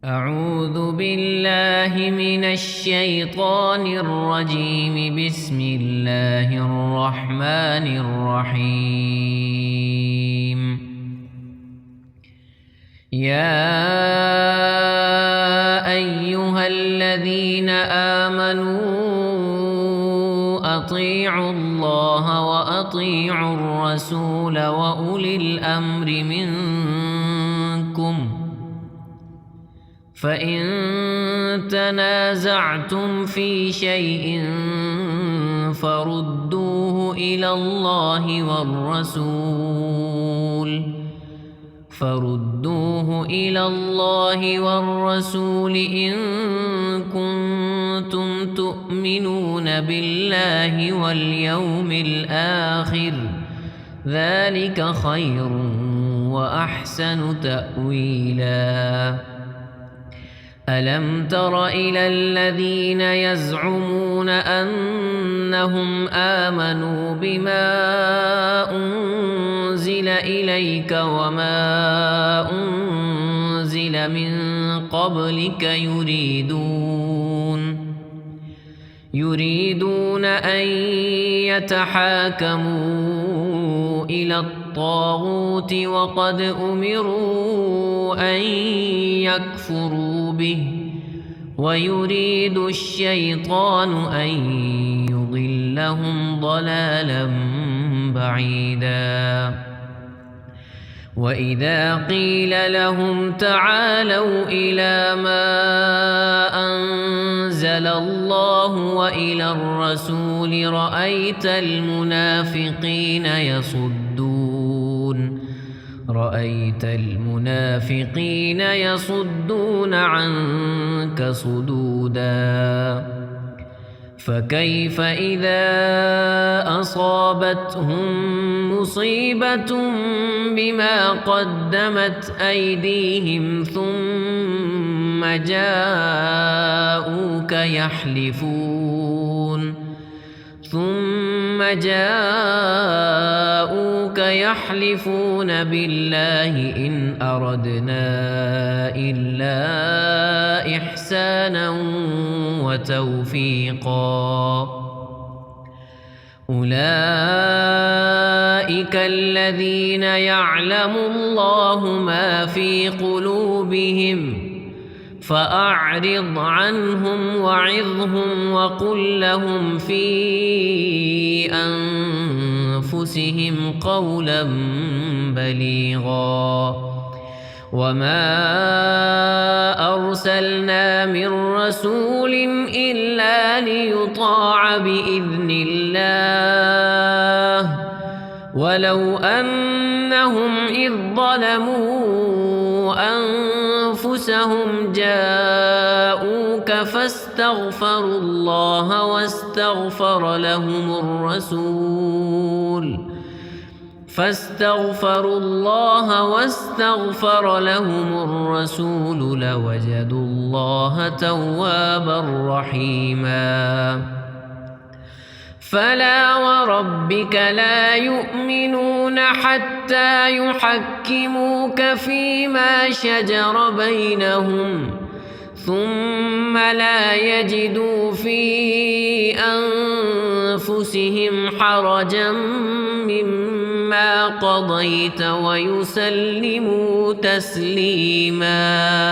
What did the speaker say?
أعوذ بالله من الشيطان الرجيم. بسم الله الرحمن الرحيم. يا أيها الذين آمنوا أطيعوا الله وأطيعوا الرسول وأولي الأمر منكم، فإن تنازعتم في شيء فردوه إلى الله والرسول إن كنتم تؤمنون بالله واليوم الآخر، ذلك خير وأحسن تأويلا. ألم تر إلى الذين يزعمون أنهم آمنوا بما أنزل إليك وما أنزل من قبلك يريدون أن يتحاكموا إلى الطاغوت وقد أمروا أن يكفروا به، ويريد الشيطان أن يضلهم ضلالا بعيدا. وإذا قيل لهم تعالوا إلى ما أنزل الله وإلى الرسول رأيت المنافقين يصدون عنك صدودا. فكيف إذا أصابتهم مصيبة بما قدمت أيديهم ثم جاءوك يحلفون بالله إن أردنا إلا إحسانا وتوفيقا. أولئك الذين يعلم الله ما في قلوبهم، فأعرض عنهم وعظهم وقل لهم في أنفسهم قولا بليغا. وما أرسلنا من رسول إلا ليطاع بإذن الله، ولو أنهم إذ ظلموا أنفسهم جاءوك فاستغفروا الله واستغفر لهم الرسول لوجدوا الله توابا رحيما. فلا وربك لا يؤمنون حتى يحكموك فيما شجر بينهم، ثم لا يجدوا في أنفسهم حرجا مما قضيت ويسلموا تسليما.